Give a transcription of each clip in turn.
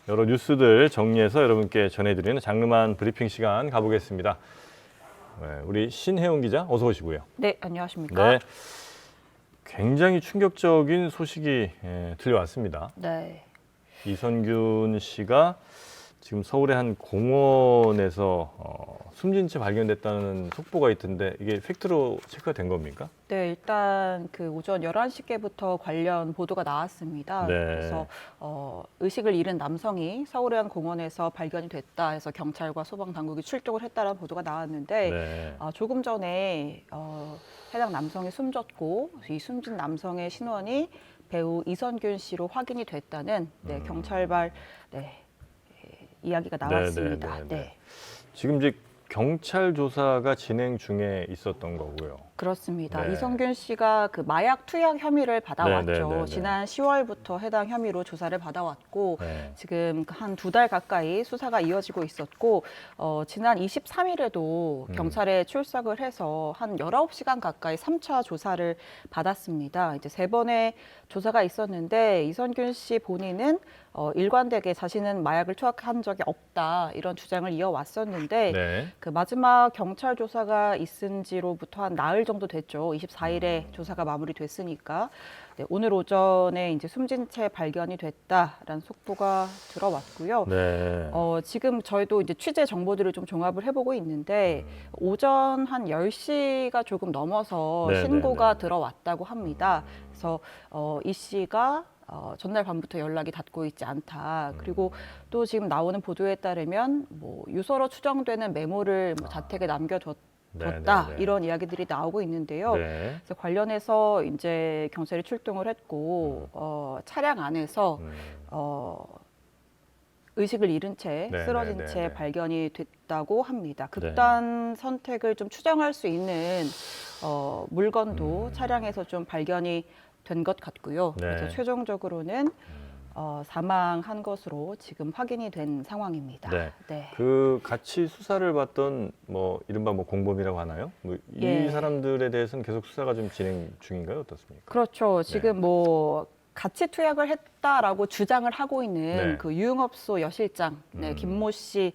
여러 뉴스들 정리해서 여러분께 전해드리는 장르만 브리핑 시간 가보겠습니다. 우리 신혜용 기자 어서 오시고요. 네, 안녕하십니까? 네, 굉장히 충격적인 소식이 들려왔습니다. 네. 이선균 씨가 지금 서울의 한 공원에서 숨진 채 발견됐다는 속보가 있던데 이게 팩트로 체크가 된 겁니까? 네, 일단 그 오전 11시께부터 관련 보도가 나왔습니다. 네. 그래서 의식을 잃은 남성이 서울의 한 공원에서 발견이 됐다 해서 경찰과 소방 당국이 출동을 했다는 보도가 나왔는데 네. 조금 전에 해당 남성이 숨졌고 이 숨진 남성의 신원이 배우 이선균 씨로 확인이 됐다는 경찰발 이야기가 나왔습니다. 네, 네, 네, 네. 지금 이제 경찰 조사가 진행 중에 있었던 거고요. 그렇습니다. 네. 이선균 씨가 그 마약 투약 혐의를 받아왔죠. 네, 네, 네, 네. 지난 10월부터 해당 혐의로 조사를 받아왔고 네. 지금 한 2달 가까이 수사가 이어지고 있었고 지난 23일에도 경찰에 출석을 해서 한 19시간 가까이 3차 조사를 받았습니다. 이제 3번의 조사가 있었는데 이선균 씨 본인은 일관되게 자신은 마약을 투약한 적이 없다 이런 주장을 이어왔었는데 네. 그 마지막 경찰 조사가 있은 지로부터 한 나흘 정도 됐죠. 24일에 조사가 마무리됐으니까 오늘 오전에 이제 숨진 채 발견이 됐다라는 속보가 들어왔고요. 네. 지금 저희도 이제 취재 정보들을 좀 종합을 해보고 있는데 오전 한 10시가 조금 넘어서 네, 신고가 네, 네. 들어왔다고 합니다. 그래서 이 씨가 전날 밤부터 연락이 닿고 있지 않다. 그리고 또 지금 나오는 보도에 따르면 뭐 유서로 추정되는 메모를 뭐 자택에 남겨뒀다 네, 네, 네. 이런 이야기들이 나오고 있는데요. 네. 그래서 관련해서 이제 경찰이 출동을 했고 차량 안에서 의식을 잃은 채 네, 쓰러진 네, 네, 채 네. 발견이 됐다고 합니다. 극단 선택을 좀 추정할 수 있는 물건도 차량에서 좀 발견이 된 것 같고요. 네. 그래서 최종적으로는 사망한 것으로 지금 확인이 된 상황입니다. 네. 네. 그 같이 수사를 받던 뭐 이른바 뭐 공범이라고 하나요? 뭐 이 예. 사람들에 대해서는 계속 수사가 좀 진행 중인가요? 어떻습니까? 그렇죠. 지금 뭐 같이 투약을 했다라고 주장을 하고 있는 네. 그 유흥업소 여실장 김모 씨의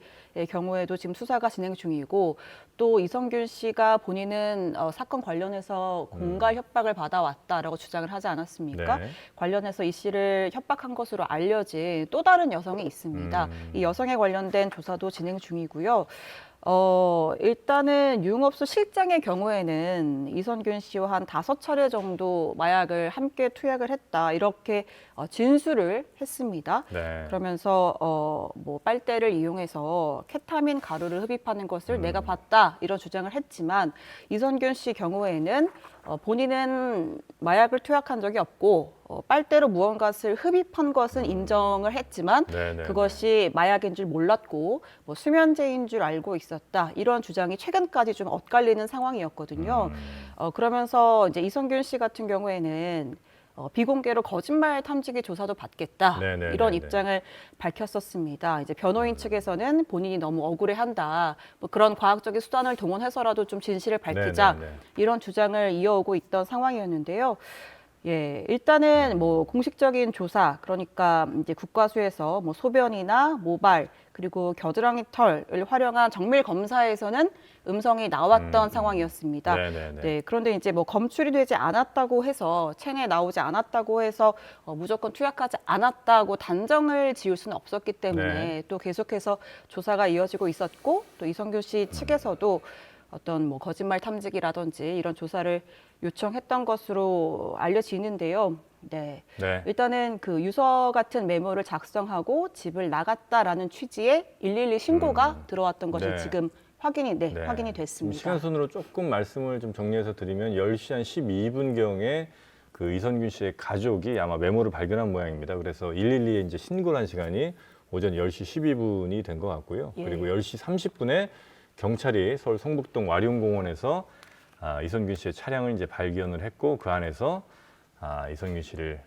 경우에도 지금 수사가 진행 중이고 또 이선균 씨가 본인은 사건 관련해서 공갈 협박을 받아왔다라고 주장을 하지 않았습니까? 네. 관련해서 이 씨를 협박한 것으로 알려진 또 다른 여성이 있습니다. 이 여성에 관련된 조사도 진행 중이고요. 일단은 유흥업소 실장의 경우에는 이선균 씨와 한 5차례 정도 마약을 함께 투약을 했다 이렇게 진술을 했습니다. 네. 그러면서 뭐 빨대를 이용해서 케타민 가루를 흡입하는 것을 내가 봤다 이런 주장을 했지만 이선균 씨 경우에는 본인은 마약을 투약한 적이 없고 빨대로 무언가를 흡입한 것은 인정을 했지만 네네. 그것이 마약인 줄 몰랐고 뭐 수면제인 줄 알고 있었다 이런 주장이 최근까지 좀 엇갈리는 상황이었거든요. 그러면서 이제 이선균 씨 같은 경우에는 비공개로 거짓말 탐지기 조사도 받겠다 네네네네. 이런 입장을 밝혔었습니다. 이제 변호인 측에서는 본인이 너무 억울해한다. 뭐 그런 과학적인 수단을 동원해서라도 좀 진실을 밝히자 네네네. 이런 주장을 이어오고 있던 상황이었는데요. 예, 일단은 뭐 공식적인 조사, 그러니까 이제 국과수에서 뭐 소변이나 모발 그리고 겨드랑이 털을 활용한 정밀 검사에서는 음성이 나왔던 상황이었습니다. 네네네. 네, 그런데 이제 뭐 검출이 되지 않았다고 해서 체내에 나오지 않았다고 해서 무조건 투약하지 않았다고 단정을 지을 수는 없었기 때문에 네. 또 계속해서 조사가 이어지고 있었고 또 이선균 씨 측에서도 어떤 뭐 거짓말 탐지기라든지 이런 조사를 요청했던 것으로 알려지는데요. 네. 네. 일단은 그 유서 같은 메모를 작성하고 집을 나갔다라는 취지의 112 신고가 들어왔던 것이 네. 지금 확인이 네. 확인이 지금 됐습니다. 시간 순으로 조금 말씀을 좀 정리해서 드리면 10시 한 12분경에 그 이선균 씨의 가족이 아마 메모를 발견한 모양입니다. 그래서 112에 이제 신고를 한 시간이 오전 10시 12분이 된 것 같고요. 예. 그리고 10시 30분에 경찰이 서울 성북동 와룡공원에서 이선균 씨의 차량을 이제 발견을 했고 그 안에서 이선균 씨를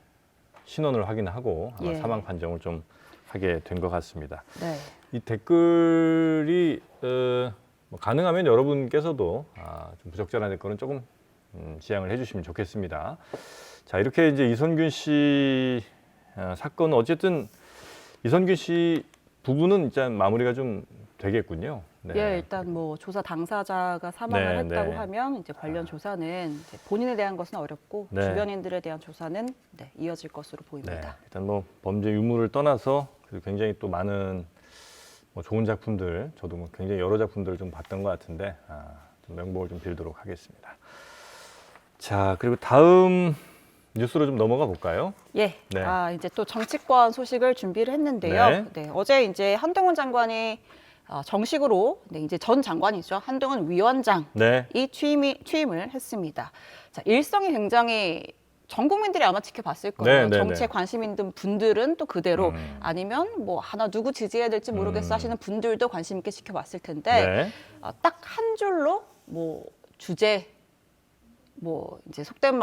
신원을 확인하고 아마 예. 사망 판정을 좀 하게 된 것 같습니다. 네. 이 댓글이 뭐 가능하면 여러분께서도 좀 부적절한 댓글은 조금 지양을 해주시면 좋겠습니다. 자, 이렇게 이제 이선균 씨 사건은 어쨌든 이선균 씨 부분은 일단 마무리가 좀 되겠군요. 네. 예, 일단 뭐 조사 당사자가 사망을 네, 했다고 네. 하면 이제 관련 조사는 이제 본인에 대한 것은 어렵고 네. 주변인들에 대한 조사는 이어질 것으로 네. 보입니다. 일단 뭐 범죄 유무를 떠나서 그리고 굉장히 또 많은 뭐 좋은 작품들, 저도 뭐 굉장히 여러 작품들을 좀 봤던 것 같은데 좀 명복을 좀 빌도록 하겠습니다. 자, 그리고 다음 뉴스로 좀 넘어가 볼까요? 예, 네. 이제 또 정치권 소식을 준비를 했는데요. 네. 어제 이제 한동훈 장관이 정식으로 이제 전 장관이죠. 한동훈 위원장이 네. 취임을 했습니다. 자, 일성이 굉장히 전 국민들이 아마 지켜봤을 거예요. 네, 네, 정치에 네. 관심 있는 분들은 또 그대로 아니면 뭐 하나 누구 지지해야 될지 모르겠어 하시는 분들도 관심 있게 지켜봤을 텐데 네. 딱 한 줄로 뭐 주제 뭐 이제 속된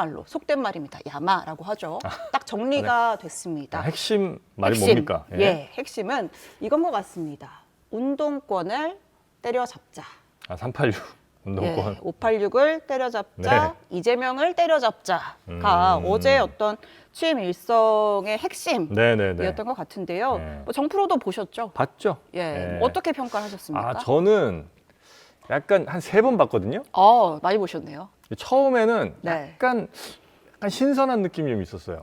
말입니다. 야마라고 하죠. 딱 정리가 됐습니다. 핵심 말이 핵심, 뭡니까? 예, 핵심은 이건 것 같습니다. 운동권을 때려잡자. 386 운동권. 예, 586을 때려잡자, 네. 이재명을 때려잡자가 어제 어떤 취임 일성의 핵심이었던 네네네. 것 같은데요. 네. 뭐 정프로도 보셨죠? 봤죠? 예, 네. 어떻게 평가하셨습니까? 저는 약간 한 3번 봤거든요. 많이 보셨네요. 처음에는 네. 약간 신선한 느낌이 좀 있었어요.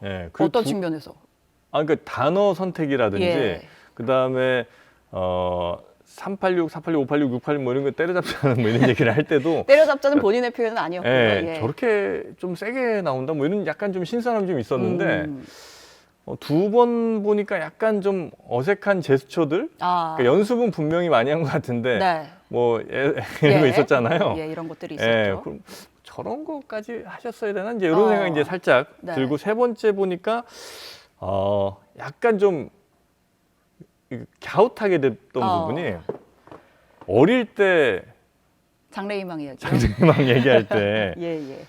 예, 그 어떤 측면에서? 그러니까 단어 선택이라든지 예. 그다음에 386, 486, 586, 686 뭐 이런 거 때려잡자는 뭐 이런 얘기를 할 때도 때려잡자는 본인의 표현은 아니었고요. 예, 저렇게 좀 세게 나온다 뭐 이런 약간 좀 신선함이 좀 있었는데 2번 보니까 약간 좀 어색한 제스처들 그러니까 연습은 분명히 많이 한 것 같은데 네. 뭐 이런 거 있었잖아요. 예, 이런 것들이 예, 있었죠. 그럼 저런 거까지 하셨어야 되나 이제 이런 어. 생각이 이제 살짝 네. 들고 세 번째 보니까 약간 좀 갸웃하게 됐던 부분이 어릴 때 장래희망 이야기. 장래희망 얘기할 때 예.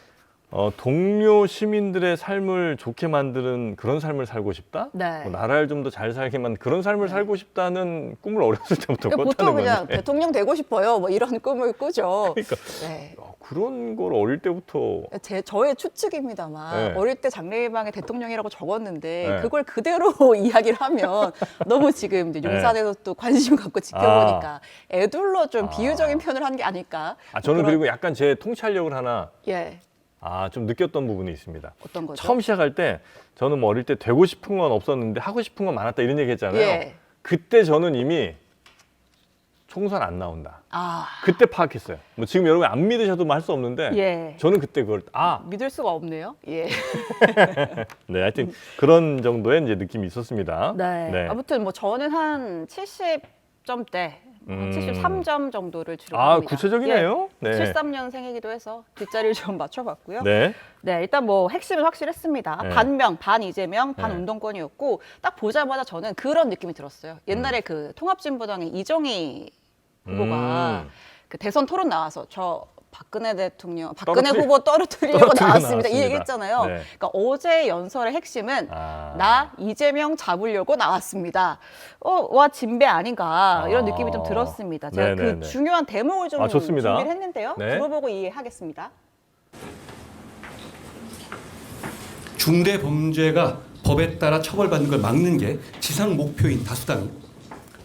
동료 시민들의 삶을 좋게 만드는 그런 삶을 살고 싶다. 네. 뭐 나라를 좀 더 잘 살게 만든 그런 삶을 살고 싶다는 꿈을 어렸을 때부터 보통 꿨다는 그냥 건데. 대통령 되고 싶어요. 뭐 이런 꿈을 꾸죠. 그러니까 네. 그런 걸 어릴 때부터 저의 추측입니다만 네. 어릴 때 장래희망의 대통령이라고 적었는데 네. 그걸 그대로 이야기를 하면 너무 지금 이제 용산에서 또 관심 갖고 지켜보니까 애둘러 좀 비유적인 표현을 한 게 아닐까. 저는 그런- 그리고 약간 제 통찰력을 하나 예, 좀 느꼈던 부분이 있습니다. 어떤 거죠? 처음 시작할 때 저는 뭐 어릴 때 되고 싶은 건 없었는데 하고 싶은 건 많았다 이런 얘기 했잖아요. 예. 그때 저는 이미 총선 안 나온다. 아, 그때 파악했어요. 뭐 지금 여러분 안 믿으셔도 할 수 없는데 예. 저는 그때 그걸 믿을 수가 없네요. 예. 네, 하여튼 그런 정도의 이제 느낌이 있었습니다. 네. 아무튼 뭐 저는 한 70점대, 73점 정도를 주로 합니다. 구체적이네요. 예. 네. 73년생이기도 해서 뒷자리를 좀 맞춰봤고요. 네. 네, 일단 뭐 핵심은 확실했습니다. 네. 반명, 반 이재명, 반 네. 운동권이었고 딱 보자마자 저는 그런 느낌이 들었어요. 옛날에 그 통합진보당의 이정희 후보가 그 대선 토론 나와서 저 박근혜 후보 떨어뜨리려고 떨어뜨리고 나왔습니다. 이 나왔습니다. 얘기 했잖아요. 네. 그러니까 어제 연설의 핵심은 아. 나 이재명 잡으려고 나왔습니다. 와 진배 아닌가 이런 느낌이 좀 들었습니다. 제가 네네네. 그 중요한 대목을 좀 좋습니다. 준비를 했는데요. 네. 들어보고 이해하겠습니다. 중대 범죄가 법에 따라 처벌받는 걸 막는 게 지상 목표인 다수당이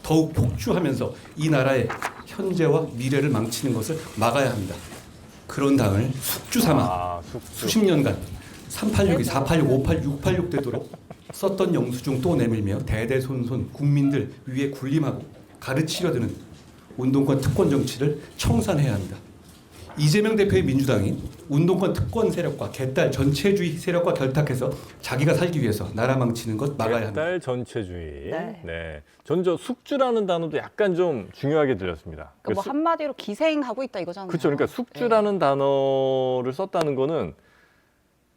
더욱 폭주하면서 이 나라의 현재와 미래를 망치는 것을 막아야 합니다. 그런 당을 숙주 삼아 수십 년간 386이 486, 586, 686 되도록 썼던 영수증 또 내밀며 대대손손 국민들 위에 군림하고 가르치려 드는 운동권 특권 정치를 청산해야 합니다. 이재명 대표의 민주당이 운동권 특권 세력과 개딸 전체주의 세력과 결탁해서 자기가 살기 위해서 나라 망치는 것 막아야 합니다. 개딸 전체주의. 네. 네. 전 저 숙주라는 단어도 약간 좀 중요하게 들렸습니다. 그러니까 뭐 한마디로 기생하고 있다 이거잖아요. 그렇죠. 그러니까 숙주라는 단어를 썼다는 거는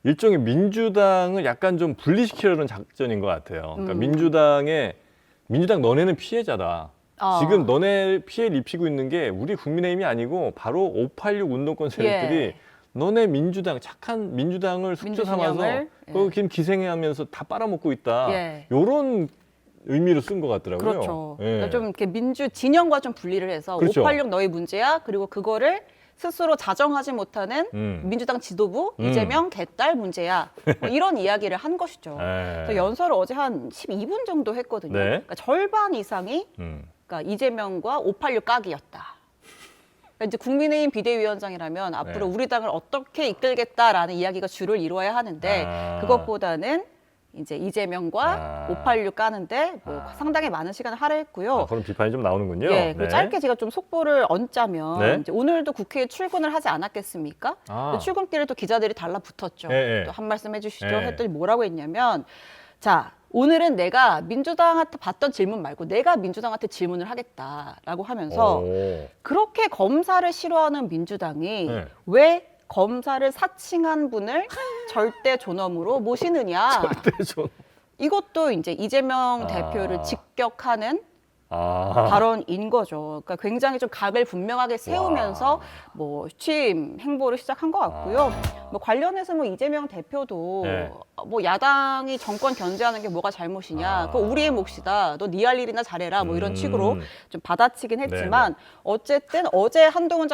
일종의 민주당을 약간 좀 분리시키려는 작전인 것 같아요. 그러니까 민주당 너네는 피해자다. 지금 너네 피해를 입히고 있는 게 우리 국민의힘이 아니고 바로 586 운동권 세력들이 너네 착한 민주당을 숙주 삼아서 그걸 기생하면서 다 빨아먹고 있다. 이런 의미로 쓴 것 같더라고요. 그렇죠. 예. 그러니까 좀 이렇게 민주 진영과 좀 분리를 해서 그렇죠. 586 너희 문제야. 그리고 그거를 스스로 자정하지 못하는 민주당 지도부 이재명 개딸 문제야. 뭐 이런 이야기를 한 것이죠. 그래서 연설을 어제 한 12분 정도 했거든요. 네. 그러니까 절반 이상이 그러니까 이재명과 586 까기였다. 그러니까 이제 국민의힘 비대위원장이라면 앞으로 네. 우리 당을 어떻게 이끌겠다라는 이야기가 주를 이루어야 하는데 그것보다는 이제 이재명과 586 까는데 뭐 상당히 많은 시간을 할애했고요. 그런 비판이 좀 나오는군요. 예, 그리고 네. 짧게 제가 좀 속보를 얹자면 네. 이제 오늘도 국회에 출근을 하지 않았겠습니까? 출근길에 또 기자들이 달라붙었죠. 예, 예. 또 한 말씀 해주시죠. 예. 했더니 뭐라고 했냐면 자 오늘은 내가 민주당한테 받던 질문 말고 내가 민주당한테 질문을 하겠다라고 하면서 오. 그렇게 검사를 싫어하는 민주당이 네. 왜 검사를 사칭한 분을 절대 존엄으로 모시느냐. 절대 좀. 이것도 이제 이재명 대표를 직격하는 발언인 거죠. 그러니까 굉장히 좀 각을 분명하게 세우면서 뭐 취임 행보를 시작한 것 같고요. 뭐 관련해서 뭐 이재명 대표도 네. 뭐 야당이 정권 견제하는 게 뭐가 잘못이냐. 그거 우리의 몫이다. 너 네 할 일이나 잘해라. 뭐 이런 식으로 좀 받아치긴 했지만 어쨌든 어제 한동훈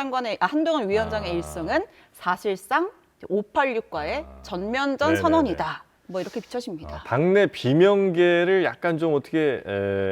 위원장의 일성은 사실상 586과의 전면전 네네네. 선언이다. 뭐 이렇게 비춰집니다. 당내 비명계를 약간 좀 어떻게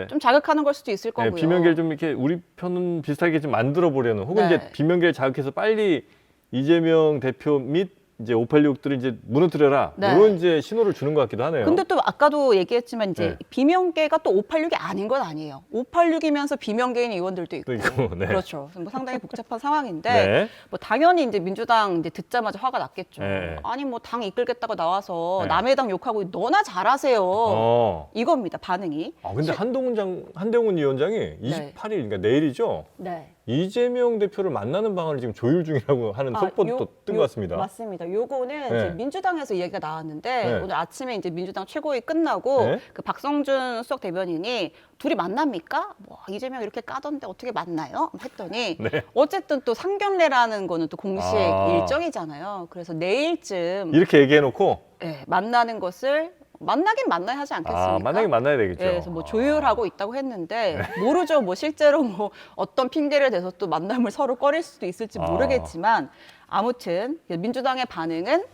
좀 자극하는 걸 수도 있을 거고요. 비명계를 좀 이렇게 우리 편은 비슷하게 좀 만들어 보려는 혹은 네. 이제 비명계를 자극해서 빨리 이재명 대표 및 이제 586들을 이제 무너뜨려라 네. 이런 이제 신호를 주는 것 같기도 하네요. 근데 또 아까도 얘기했지만 이제 네. 비명계가 또 586이 아닌 건 아니에요. 586이면서 비명계인 의원들도 있고. 네. 그렇죠. 뭐 상당히 복잡한 상황인데 네. 뭐 당연히 이제 민주당 이제 듣자마자 화가 났겠죠. 네. 아니 뭐 당 이끌겠다고 나와서 네. 남의 당 욕하고 너나 잘하세요. 이겁니다. 반응이. 근데 한동훈 위원장이 28일 그러니까 내일이죠. 네. 이재명 대표를 만나는 방안을 지금 조율 중이라고 하는 속보도 뜬 것 같습니다. 맞습니다. 요거는 네. 이제 민주당에서 이야기가 나왔는데 네. 오늘 아침에 이제 민주당 최고위 끝나고 네. 그 박성준 수석 대변인이 둘이 만납니까? 뭐 이재명 이렇게 까던데 어떻게 만나요? 했더니 네. 어쨌든 또 상견례라는 거는 또 공식 아. 일정이잖아요. 그래서 내일쯤 이렇게 얘기해놓고 만나는 것을 만나긴 만나야 하지 않겠습니까? 만나긴 만나야 되겠죠. 예, 그래서 뭐 조율하고 있다고 했는데 모르죠. 뭐 실제로 뭐 어떤 핑계를 대서 또 만남을 서로 꺼릴 수도 있을지 모르겠지만 아무튼 민주당의 반응은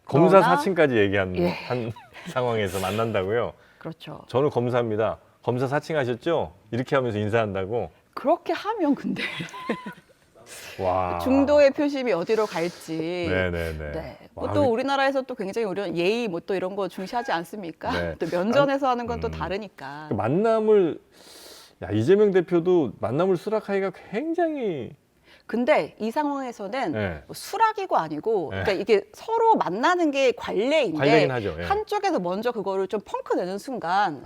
검사 너나- 사칭까지 얘기한 예. 한 상황에서 만난다고요. 그렇죠. 저는 검사입니다. 검사 사칭하셨죠? 이렇게 하면서 인사한다고. 그렇게 하면 근데 와. 중도의 표심이 어디로 갈지. 네네네. 네. 와, 또 우리나라에서 또 굉장히 이런 예의 뭐 또 이런 거 중시하지 않습니까? 네. 또 면전에서 하는 건 또 다르니까. 그 만남을 이재명 대표도 만남을 수락하기가 굉장히 근데 이 상황에서는 네. 뭐 수락이고 아니고 네. 그러니까 이게 서로 만나는 게 관례인데 관례긴 하죠. 예. 한쪽에서 먼저 그거를 좀 펑크 내는 순간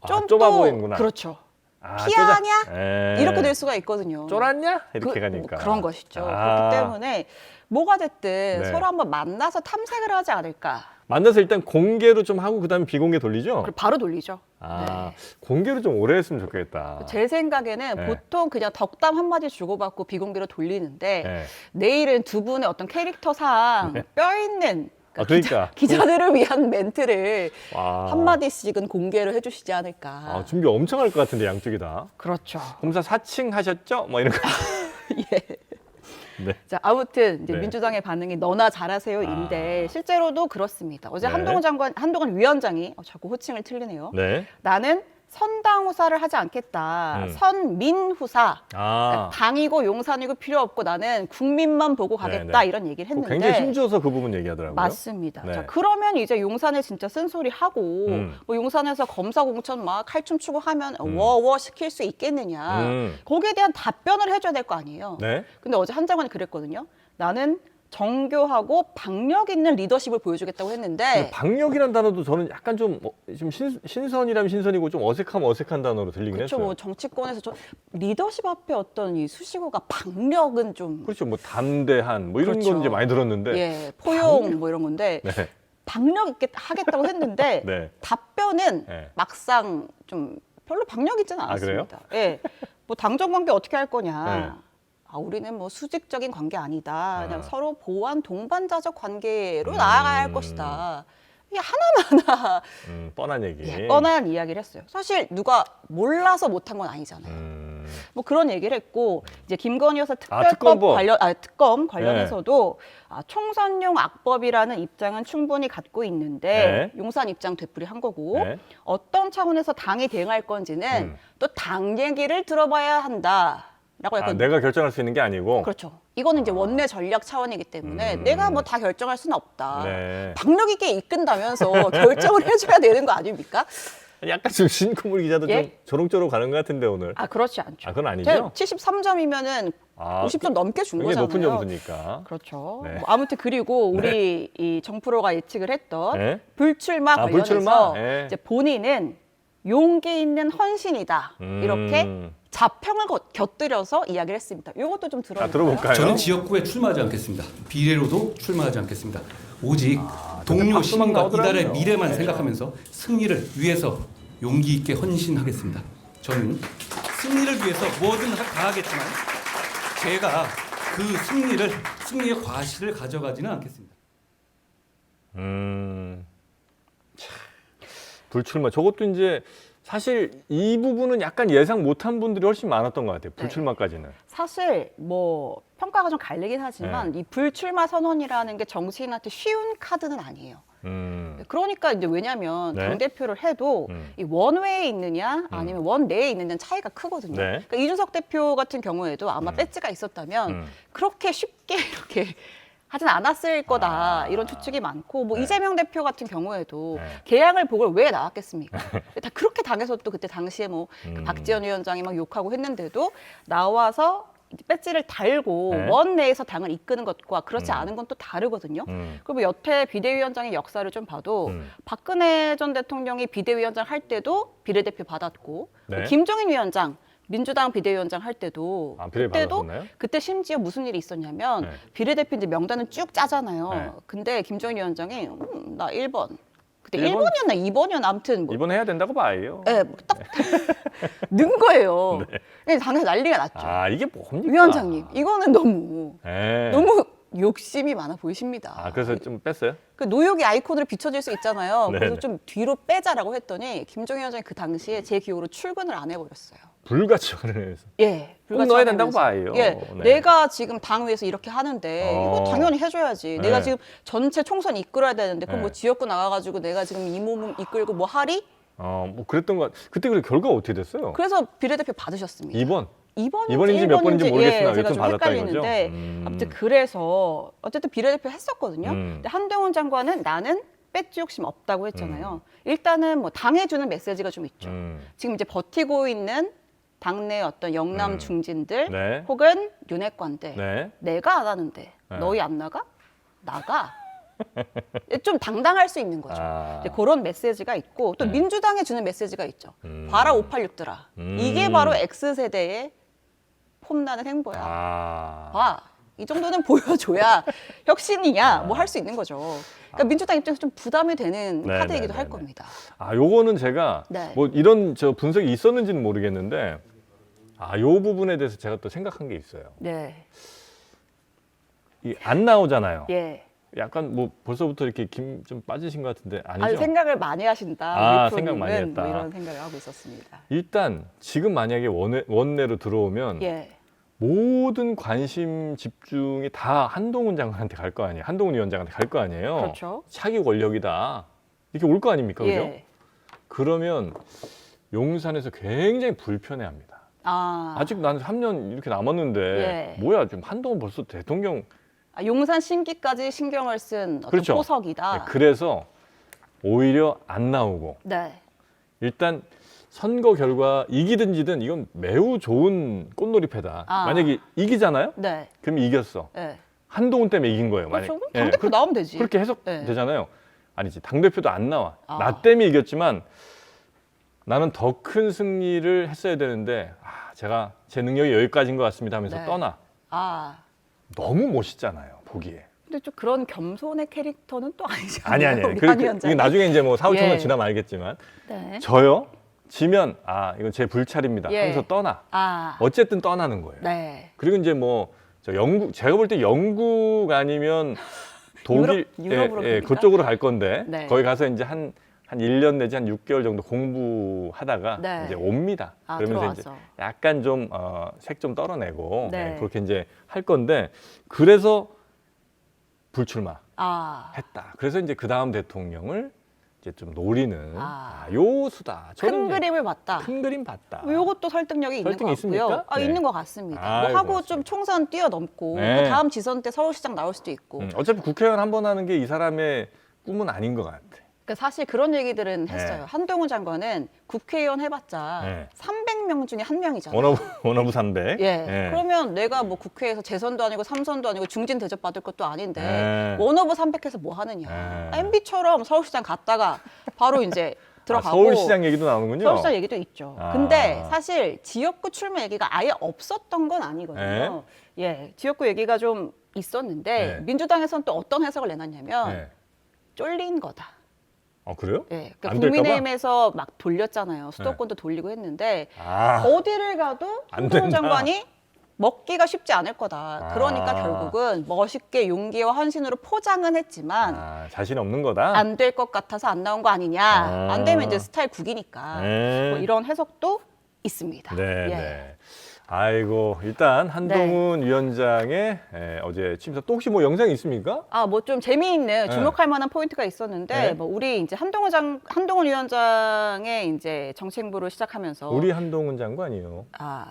좀 좁아 또 보이는구나. 그렇죠. 아, 피하냐? 예. 이렇게 될 수가 있거든요. 쫄았냐? 이렇게 가니까. 그런 것이죠. 아. 그렇기 때문에 뭐가 됐든 네. 서로 한번 만나서 탐색을 하지 않을까. 만나서 일단 공개로 좀 하고 그다음에 비공개 돌리죠. 그리고 바로 돌리죠. 네. 공개로 좀 오래 했으면 좋겠다. 제 생각에는 네. 보통 그냥 덕담 한마디 주고받고 비공개로 돌리는데 네. 내일은 두 분의 어떤 캐릭터상 뼈 있는 그러니까. 기자들을 위한 멘트를 와. 한마디씩은 공개를 해주시지 않을까. 준비 엄청 할 것 같은데 양쪽이 다. 그렇죠. 검사 사칭하셨죠? 뭐 이런 거. 예. 네. 자, 아무튼 이제 네. 민주당의 반응이 너나 잘하세요인데 실제로도 그렇습니다. 어제 네. 한동훈 위원장이 자꾸 호칭을 틀리네요. 네. 나는 선당 후사를 하지 않겠다. 선민 후사. 그러니까 당이고 용산이고 필요 없고 나는 국민만 보고 가겠다 네네. 이런 얘기를 했는데 굉장히 힘줘서 그 부분 얘기하더라고요. 맞습니다. 네. 자, 그러면 이제 용산에 진짜 쓴소리 하고 뭐 용산에서 검사 공천 막 칼춤 추고 하면 워워 시킬 수 있겠느냐. 거기에 대한 답변을 해줘야 될 거 아니에요. 네. 근데 어제 한 장관이 그랬거든요. 나는 정교하고 박력 있는 리더십을 보여주겠다고 했는데 박력이란 단어도 저는 약간 좀 신선이라면 신선이고 좀 어색하면 어색한 단어로 들리긴 그렇죠. 했어요. 뭐 정치권에서 리더십 앞에 어떤 이 수식어가 박력은 좀 그렇죠. 뭐 담대한 뭐 이런 그렇죠. 건 이제 많이 들었는데. 예, 포용 뭐 이런 건데 네. 박력 있게 하겠다고 했는데 네. 답변은 네. 막상 좀 별로 박력 있지는 그래요? 않았습니다. 예, 뭐 당정 관계 어떻게 할 거냐. 네. 우리는 뭐 수직적인 관계 아니다. 그냥 서로 보완 동반자적 관계로 나아가야 할 것이다. 이게 하나마나 뻔한 얘기. 뻔한 이야기를 했어요. 사실 누가 몰라서 못한 건 아니잖아요. 뭐 그런 얘기를 했고 이제 김건희 여사 특검법. 특검 관련해서도 총선용 악법이라는 입장은 충분히 갖고 있는데 용산 입장 되풀이한 거고 네. 어떤 차원에서 당이 대응할 건지는 또 당 얘기를 들어봐야 한다라고 약간 내가 결정할 수 있는 게 아니고. 그렇죠. 이거는 이제 원내 전략 차원이기 때문에 내가 뭐 다 결정할 수는 없다. 네. 박력 있게 이끈다면서 결정을 해줘야 되는 거 아닙니까? 약간 지금 신고물 기자도 예? 좀 조롱조롱 가는 것 같은데 오늘. 아 그렇지 않죠. 아, 그건 아니죠? 73점이면은 50점 넘게 준 굉장히 거잖아요. 높은 점수니까. 그렇죠. 네. 뭐 아무튼 그리고 우리 이 정프로가 예측을 했던 네. 불출마 아, 관련해서 불출마? 네. 이제 본인은 용기 있는 헌신이다 이렇게 자평을 곁들여서 이야기를 했습니다. 이것도 좀 들어볼까요? 들어볼까요? 저는 지역구에 출마하지 않겠습니다. 비례로도 출마하지 않겠습니다. 오직 동료 박수만 시민과 나오더라고요. 이달의 미래만 생각하면서 승리를 위해서 용기 있게 헌신하겠습니다. 저는 승리를 위해서 뭐든 다 하겠지만 제가 그 승리의 과실을 가져가지는 않겠습니다. 불출마. 저것도 이제 사실 이 부분은 약간 예상 못한 분들이 훨씬 많았던 것 같아요. 불출마까지는. 사실 뭐 평가가 좀 갈리긴 하지만 이 불출마 선언이라는 게 정치인한테 쉬운 카드는 아니에요. 그러니까 이제 왜냐하면 네. 당대표를 해도 이 원외에 있느냐 아니면 원내에 있느냐 차이가 크거든요. 네. 그러니까 이준석 대표 같은 경우에도 아마 배지가 있었다면 그렇게 쉽게 이렇게 하진 않았을 거다 이런 추측이 많고 뭐 이재명 대표 같은 경우에도 개항을 보고 왜 나왔겠습니까? 다 그렇게 당에서 또 그때 당시에 뭐 그 박지원 위원장이 막 욕하고 했는데도 나와서 배지를 달고 원내에서 당을 이끄는 것과 그렇지 않은 건 또 다르거든요. 그리고 여태 비대위원장의 역사를 좀 봐도 박근혜 전 대통령이 비대위원장 할 때도 비례대표 받았고 네. 김종인 위원장 민주당 비대위원장 할 때도 비례 그때도 받았었나요? 그때 심지어 무슨 일이 있었냐면 비례대표 이제 명단은 쭉 짜잖아요. 네. 근데 김종인 위원장이 나 1번 그때 1번? 1번이었나 2번이었나 아무튼 뭐 이번 해야 된다고 봐요. 예, 딱 넣은 거예요. 당에서 난리가 났죠. 이게 뭡니까? 위원장님, 이거는 너무 네. 너무 욕심이 많아 보이십니다. 그래서 좀 뺐어요? 그 노욕의 아이콘으로 비춰질 수 있잖아요. 네네. 그래서 좀 뒤로 빼자라고 했더니 김종인 위원장이 그 당시에 제 기억으로 출근을 안 해버렸어요. 불가치원을 해서. 예, 꼭 넣어야 된다고 불가치하면서. 봐요. 예, 네. 내가 지금 당 위에서 이렇게 하는데 이거 당연히 해줘야지. 네. 내가 지금 전체 총선 이끌어야 되는데 그럼 네. 뭐 지역구 나가가지고 내가 지금 이 몸 이끌고 뭐 하리? 뭐 그랬던 것 그때 그 결과가 어떻게 됐어요? 그래서 비례대표 받으셨습니다. 2번. 2번인지 몇 번인지 모르겠으나 제가 여튼 좀 받았다는 거죠? 헷갈리는데 아무튼 그래서 어쨌든 비례대표 했었거든요. 근데 한동훈 장관은 나는 배지 욕심 없다고 했잖아요. 일단은 뭐 당해주는 메시지가 좀 있죠. 지금 이제 버티고 있는 당내 어떤 영남 중진들 네. 혹은 윤핵관들 네. 내가 안 하는데 너희 안 나가? 나가. 좀 당당할 수 있는 거죠. 이제 그런 메시지가 있고 또 민주당에 주는 메시지가 있죠. 봐라 586들아. 이게 바로 X세대의 폼나는 행보야. 봐. 이 정도는 보여줘야 혁신이냐 뭐 할 수 있는 거죠. 그러니까 민주당 입장에서 좀 부담이 되는 네, 카드이기도 네, 할 네, 겁니다. 요거는 제가 네. 뭐 이런 분석이 있었는지는 모르겠는데 요 부분에 대해서 제가 또 생각한 게 있어요. 네. 안 나오잖아요. 예. 약간 뭐 벌써부터 이렇게 좀 빠지신 것 같은데 아니죠? 생각을 많이 하신다. 우리 생각 많이 프로님은 했다. 뭐 이런 생각을 하고 있었습니다. 일단 지금 만약에 원내로 들어오면 예. 모든 관심 집중이 다 한동훈 장관한테 갈 거 아니에요. 한동훈 위원장한테 갈 거 아니에요. 그렇죠. 차기 권력이다. 이렇게 올 거 아닙니까? 그죠? 예. 그러면 용산에서 굉장히 불편해합니다. 아직 난 3년 이렇게 남았는데 예. 뭐야 지금 한동훈 벌써 대통령. 용산 심기까지 신경을 쓴 어떤 그렇죠. 포석이다. 네, 그래서 오히려 안 나오고 네. 일단 선거 결과 이기든 지든 이건 매우 좋은 꽃놀이패다. 만약에 이기잖아요? 네. 그럼 이겼어. 네. 한동훈 때문에 이긴 거예요. 그렇죠. 예, 당대표 나오면 되지. 그렇게 네. 해석되잖아요. 아니지. 당대표도 안 나와. 나 때문에 이겼지만 나는 더 큰 승리를 했어야 되는데 제가 제 능력이 여기까지인 것 같습니다 하면서 네. 떠나. 너무 멋있잖아요. 보기에. 근데 좀 그런 겸손의 캐릭터는 또 아니잖아요. 아니. 우리 한 위원장이. 이게 나중에 이제 뭐 4, 5천 예. 년 지나면 알겠지만 네. 저요? 지면 이건 제 불찰입니다 예. 하면서 떠나. 아. 어쨌든 떠나는 거예요. 네. 그리고 이제 뭐 영국 제가 볼 때 영국 아니면 독일 유럽으로 갑니까? 그쪽으로 갈 건데 네. 거기 가서 이제 한 한 1년 내지 한 6개월 정도 공부하다가 네. 이제 옵니다. 아, 그러면서 이제 들어와서. 약간 좀 색 좀 떨어내고 네. 네, 그렇게 이제 할 건데 그래서 불출마 아, 했다. 그래서 이제 그 다음 대통령을 이제 좀 노리는 아. 요 수다. 큰 저는 이제 그림을 봤다. 큰 그림 봤다. 이것도 설득력이 있는 설득이 것 같고요. 있습니까? 아, 네. 있는 것 같습니다. 뭐 아이고, 하고 고맙습니다. 좀 총선 뛰어넘고 네. 또 다음 지선 때 서울시장 나올 수도 있고. 어차피 국회의원 한 번 하는 게 이 사람의 꿈은 아닌 것 같아. 그러니까 사실 그런 얘기들은 했어요. 네. 한동훈 장관은 국회의원 해봤자 네. 300명 중에 한 명이잖아요. 원어브 300. 예. 그러면 내가 뭐 국회에서 재선도 아니고 삼선도 아니고 중진 대접 받을 것도 아닌데 네. 원오브 300해서 뭐 하느냐. 네. MB처럼 서울시장 갔다가 바로 이제 들어가고. 서울시장 얘기도 나오는군요. 서울시장 얘기도 있죠. 아. 근데 사실 지역구 출마 얘기가 아예 없었던 건 아니거든요. 예, 지역구 얘기가 좀 있었는데 네. 민주당에서는 또 어떤 해석을 내놨냐면 네. 쫄린 거다. 그래요? 예, 그러니까 안 될까 봐? 국민의힘에서 막 돌렸잖아요. 수도권도 돌리고 했는데 아, 어디를 가도 안 한동훈 된다. 장관이 먹기가 쉽지 않을 거다. 그러니까 아. 결국은 멋있게 용기와 헌신으로 포장은 했지만 자신 없는 거다. 안 될 것 같아서 안 나온 거 아니냐. 아. 안 되면 이제 스타일 국이니까. 네. 뭐 이런 해석도 있습니다. 네, 예. 네. 아이고 일단 한동훈 위원장의 어제 취임사 또 혹시 뭐 영상이 있습니까? 아, 뭐 좀 재미있는 네. 주목할 만한 포인트가 있었는데, 네. 뭐 우리 이제 한동훈 위원장의 이제 정책부를 시작하면서 우리 한동훈 장관이요.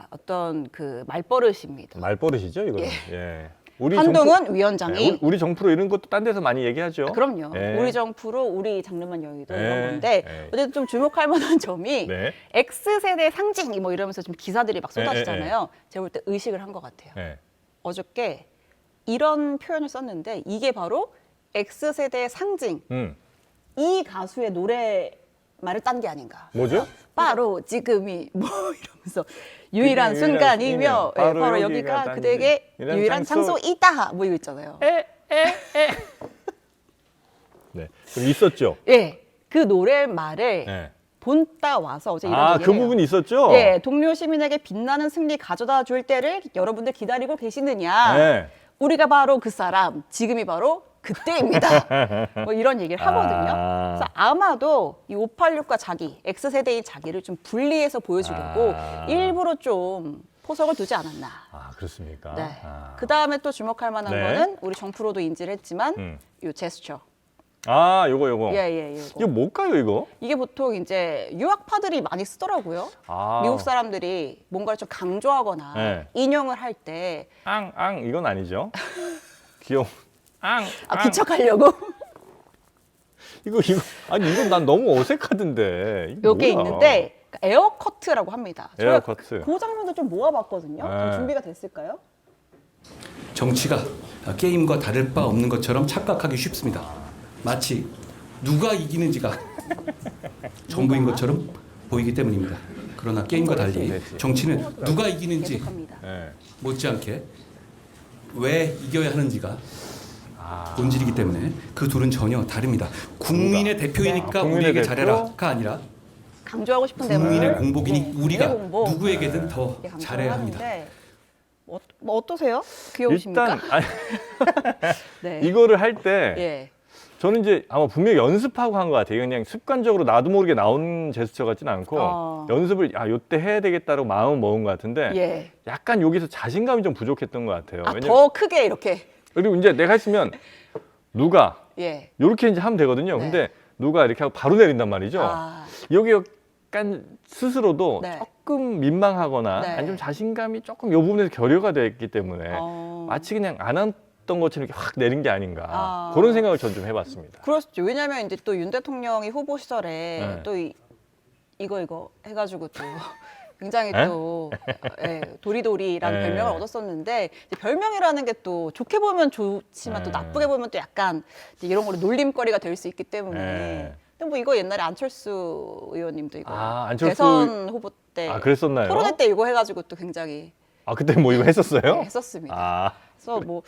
어떤 그 말버릇입니다. 말버릇이죠, 이거는. 예. 우리 한동훈 정프- 위원장이 네, 우리 정프로 이런 것도 딴 데서 많이 얘기하죠. 그럼요. 예. 우리 정프로 우리 장르만 여의도 네. 이런 건데 네. 어쨌든 좀 주목할 만한 점이 네. X세대 상징 뭐 이러면서 좀 기사들이 막 네, 쏟아지잖아요. 제가 볼 때 의식을 한 것 같아요. 네. 어저께 이런 표현을 썼는데 이게 바로 X세대의 상징, 이 가수의 노래말을 딴 게 아닌가. 뭐죠? 바로 지금이 뭐 이러면서 유일한 유일한 순간이며 순간. 바로, 바로 여기가 여기가 그대에게 유일한 유일한 장소이다 뭐 이거 있잖아요. 네. 그럼 있었죠. 예, 그 노래말을 네. 본따 와서 어제 이런 얘기를 그 해요. 부분이 있었죠. 예, 동료 시민에게 빛나는 승리 가져다 줄 때를 여러분들 기다리고 계시느냐. 네. 우리가 바로 그 사람, 지금이 바로 그때입니다. 뭐 이런 얘기를 하거든요. 아. 그래서 아마도 이 586과 자기, X세대인 자기를 좀 분리해서 보여주려고 아. 일부러 좀 포석을 두지 않았나. 그렇습니까? 네. 아. 그 다음에 또 주목할 만한 네. 거는 우리 정프로도 인지를 했지만 이 제스처. 요거. 예. 이거 뭘까요, 이거? 이게 보통 이제 유학파들이 많이 쓰더라고요. 아. 미국 사람들이 뭔가를 좀 강조하거나 네. 인용을 할 때 이건 아니죠. 귀여워. 기척하려고 이거 이건 난 너무 어색하던데. 이거 요게 뭐야? 있는데 에어커트라고 합니다. 저희가 에어커트. 그 장면도 좀 모아봤거든요. 좀 네. 준비가 됐을까요? 정치가 게임과 다를 바 없는 것처럼 착각하기 쉽습니다. 마치 누가 이기는지가 전부인 것처럼 보이기 때문입니다. 그러나 게임과 달리 정치는 누가 이기는지 계속합니다. 네. 못지않게 왜 이겨야 하는지가 본질이기 때문에 그 둘은 전혀 다릅니다. 국민의 대표이니까 국민의 우리에게 대표? 잘해라가 아니라 강조하고 싶은 대목을 국민의 공복이니 우리가 공복. 누구에게든 더 이렇게 강조를 잘해야 합니다. 하는데 뭐 어떠세요? 귀여우십니까? 일단 네. 이거를 할 때 예. 저는 이제 아마 분명히 연습하고 한 것 같아요. 그냥 습관적으로 나도 모르게 나온 제스처 같지는 않고 연습을 요때 해야 되겠다고 마음을 먹은 것 같은데 예. 약간 여기서 자신감이 좀 부족했던 것 같아요. 더 크게 이렇게. 그리고 이제 내가 했으면 누가 예. 이렇게 이제 하면 되거든요. 네. 근데 누가 이렇게 하고 바로 내린단 말이죠. 여기 약간 스스로도 네. 조금 민망하거나 네. 아니면 자신감이 조금 이 부분에서 결여가 됐기 때문에 마치 그냥 안 했던 것처럼 이렇게 확 내린 게 아닌가 그런 생각을 전 좀 해봤습니다. 그렇죠. 왜냐하면 이제 또 윤 대통령이 후보 시절에 네. 또 이거 해가지고 또 굉장히 에? 또 도리도리라는 네. 별명을 얻었었는데 이제 별명이라는 게 또 좋게 보면 좋지만 또 네. 나쁘게 보면 또 약간 이제 이런 걸로 놀림거리가 될 수 있기 때문에. 네. 근데 뭐 이거 옛날에 안철수 의원님도 이거 안철수 대선 후보 때 그랬었나요? 토론회 때 이거 해가지고 또 굉장히 그때 뭐 이거 했었어요? 네, 했었습니다. 그래서 뭐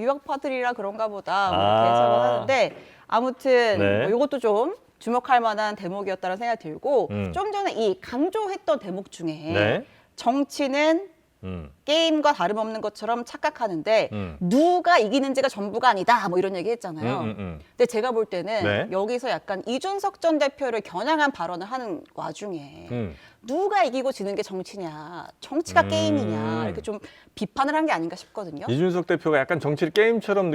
유학파들이라 그런가 보다 뭐 이렇게 해석을 하는데 아무튼 네. 뭐 이것도 좀 주목할 만한 대목이었다는 생각이 들고 좀 전에 이 강조했던 대목 중에 네. 정치는 게임과 다름없는 것처럼 착각하는데 누가 이기는지가 전부가 아니다. 뭐 이런 얘기 했잖아요. 근데 제가 볼 때는 네. 여기서 약간 이준석 전 대표를 겨냥한 발언을 하는 와중에 누가 이기고 지는 게 정치냐, 정치가 게임이냐 이렇게 좀 비판을 한 게 아닌가 싶거든요. 이준석 대표가 약간 정치를 게임처럼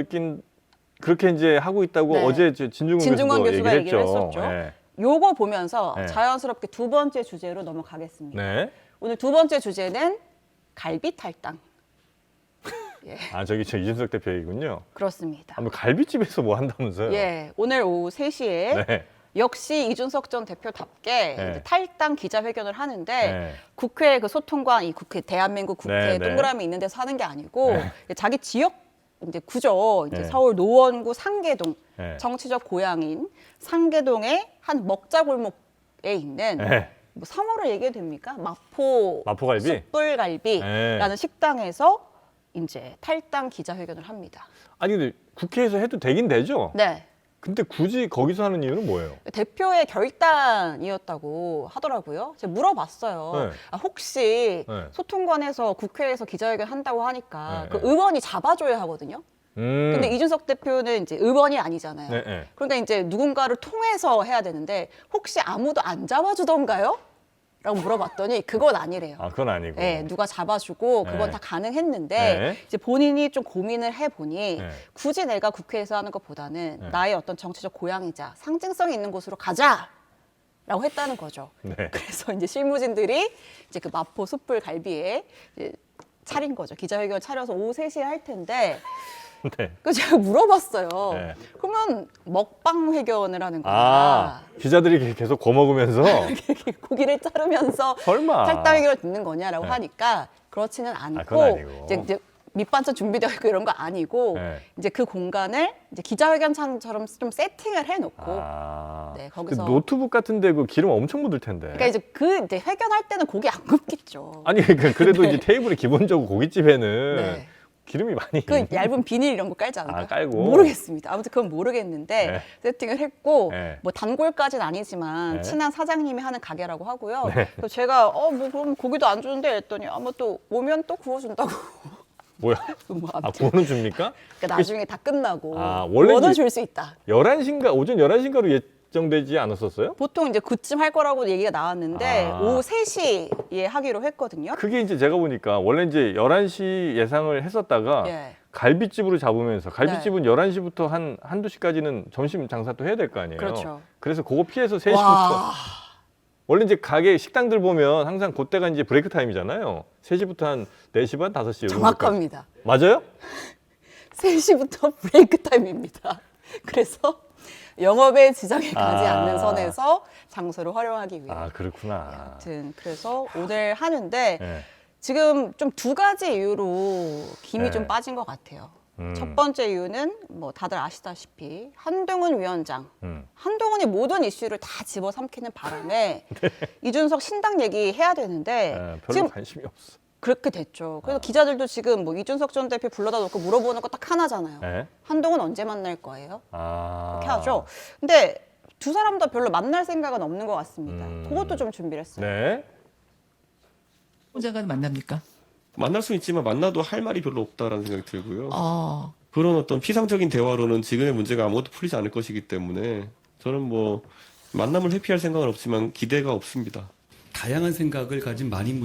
그렇게 이제 하고 있다고 네. 어제 진중권 교수가 얘기를 했죠. 했었죠. 네. 요거 보면서 네. 자연스럽게 두 번째 주제로 넘어가겠습니다. 네. 오늘 두 번째 주제는 갈비 탈당. 예, 아 저기 저 이준석 대표 얘기군요. 그렇습니다. 아, 뭐 갈비집에서 뭐 한다면서요? 예, 오늘 오후 3시에 네. 역시 이준석 전 대표답게 네. 이제 탈당 기자회견을 하는데 네. 국회 그 소통관 이 국회 대한민국 국회 네, 네. 동그라미 있는 데서 하는 게 아니고 네. 자기 지역 이제 구죠. 이제 네. 서울 노원구 상계동 네. 정치적 고향인 상계동의 한 먹자골목에 있는 네. 뭐 성어를 얘기해도 됩니까? 마포갈비? 숯불갈비라는 네. 식당에서 이제 탈당 기자회견을 합니다. 아니 근데 국회에서 해도 되긴 되죠? 네. 근데 굳이 거기서 하는 이유는 뭐예요? 대표의 결단이었다고 하더라고요. 제가 물어봤어요. 네. 아, 혹시 네. 소통관에서 국회에서 기자회견 한다고 하니까 네, 그 네. 의원이 잡아줘야 하거든요. 근데 이준석 대표는 이제 의원이 아니잖아요. 네, 네. 그러니까 이제 누군가를 통해서 해야 되는데 혹시 아무도 안 잡아주던가요? 라고 물어봤더니 그건 아니래요. 아 그건 아니고. 네, 누가 잡아주고 그건 네. 다 가능했는데 네. 이제 본인이 좀 고민을 해보니 네. 굳이 내가 국회에서 하는 것보다는 네. 나의 어떤 정치적 고향이자 상징성이 있는 곳으로 가자라고 했다는 거죠. 네. 그래서 이제 실무진들이 이제 그 마포 숯불 갈비에 이제 차린 거죠. 기자회견 차려서 오후 3시에 할 텐데 네. 그 제가 물어봤어요. 네. 그러면 먹방 회견을 하는 거야. 아 기자들이 계속 거먹으면서 고기를 자르면서 설마. 탈당 회견을 듣는 거냐라고 네. 하니까 그렇지는 않고 그건 아니고. 이제 밑반찬 준비되어 있고 이런 거 아니고 네. 이제 그 공간을 이제 기자회견장처럼 좀 세팅을 해놓고 아, 네, 그 거기서- 노트북 같은데 그 기름 엄청 묻을 텐데. 그러니까 이제 그 이제 회견할 때는 고기 안 굽겠죠. 아니 그래도 네. 이제 테이블에 기본적으로 고깃집에는 네. 기름이 많이. 그 얇은 비닐 이런 거 깔지 않을까? 아, 깔고. 모르겠습니다. 아무튼 그건 모르겠는데 네. 세팅을 했고 네. 뭐 단골까지는 아니지만 네. 친한 사장님이 하는 가게라고 하고요. 네. 그래서 제가 뭐 그럼 고기도 안 주는데 했더니 아마 또 오면 또 구워준다고. 뭐야? 뭐 아 아무튼 구호는 줍니까? 그러니까 나중에 다 끝나고 아, 원래 원은 이제- 줄 수 있다. 11시인가 오전 11시인가로 예정되지 않았었어요? 보통 이제 그쯤 할 거라고 얘기가 나왔는데 아. 오후 3시에 하기로 했거든요. 그게 이제 제가 보니까 원래 이제 11시 예상을 했었다가 예. 갈비집으로 잡으면서 갈비집은 11시부터 한두 시까지는 점심 장사 또 해야 될 거 아니에요. 그렇죠. 그래서 그거 피해서 3시부터 와. 원래 이제 가게 식당들 보면 항상 그때가 이제 브레이크 타임이잖아요. 3시부터 한 4시 반 5시 정확합니다. 맞아요? 3시부터 브레이크 타임입니다. 그래서 영업에 지장이 가지 아. 않는 선에서 장소를 활용하기 위해. 아 그렇구나. 아무튼 그래서 오늘 하는데 네. 지금 좀 두 가지 이유로 김이 네. 좀 빠진 것 같아요. 음. 첫 번째 이유는 뭐 다들 아시다시피 한동훈 위원장. 음. 한동훈이 모든 이슈를 다 집어삼키는 바람에 이준석 신당 얘기해야 되는데 네, 별로 지금 관심이 없어. 그렇게 됐죠. 그래서 기자들도 지금 뭐 이준석 전 대표 불러다 놓고 물어보는 거 딱 하나잖아요. 네. 한동훈 언제 만날 거예요? 아. 이렇게 하죠. 근데 두 사람 다 별로 만날 생각은 없는 것 같습니다. 음. 그것도 좀 준비를 했어요. 네. 혼자가 만납니까? 만날 수 있지만 만나도 할 말이 별로 없다라는 생각이 들고요. 어, 그런 어떤 피상적인 대화로는 지금의 문제가 아무것도 풀리지 않을 것이기 때문에 저는 뭐 만남을 회피할 생각은 없지만 기대가 없습니다. 다양한 생각을 가진 많은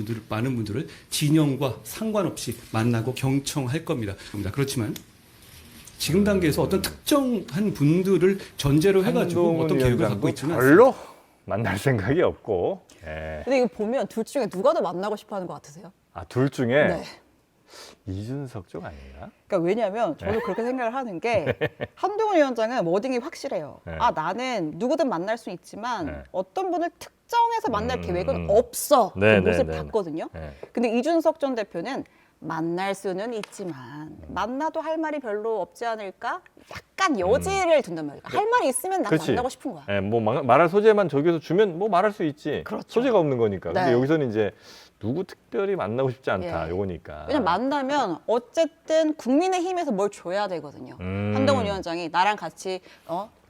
분들을 진영과 상관없이 만나고 경청할 겁니다. 그렇지만 지금 단계에서 어떤 특정한 분들을 전제로 해가지고 한동훈 어떤 계획을 위원장도 갖고 있지는 별로 만날 생각이 없고. 예. 근데 이거 보면 둘 중에 누가 더 만나고 싶어 하는 것 같으세요? 아, 둘 중에 네. 이준석 쪽 아닌가? 그러니까 왜냐하면 저도 그렇게 생각을 하는 게 한동훈 위원장은 워딩이 확실해요. 네. 아 나는 누구든 만날 수 있지만 네. 어떤 분을 특정해서 만날 계획은 음. 없어. 네, 그 모습을 네, 네, 봤거든요. 네. 근데 이준석 전 대표는 만날 수는 있지만 만나도 할 말이 별로 없지 않을까? 약간 여지를 둔단 말이에요. 할 말이 있으면 난 그치. 만나고 싶은 거야. 예, 뭐 말할 소재만 저기서 주면 뭐 말할 수 있지. 그렇죠. 소재가 없는 거니까. 근데 네. 여기서는 이제 누구 특별히 만나고 싶지 않다. 예. 요거니까. 왜냐면 만나면 어쨌든 국민의힘에서 뭘 줘야 되거든요. 음. 한동훈 위원장이 나랑 같이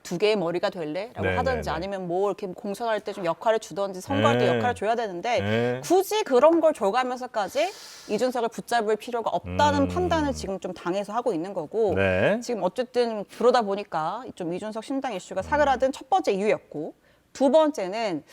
두 개의 머리가 될래?라고 네, 하든지 네, 네. 아니면 뭐 이렇게 공천할 때 좀 역할을 주든지 선거할 때 네. 역할을 줘야 되는데 네. 굳이 그런 걸 줘가면서까지 이준석을 붙잡을 필요가 없다는 음. 판단을 지금 좀 당에서 하고 있는 거고 네. 지금 어쨌든 그러다 보니까 좀 이준석 신당 이슈가 사그라든 첫 번째 이유였고 두 번째는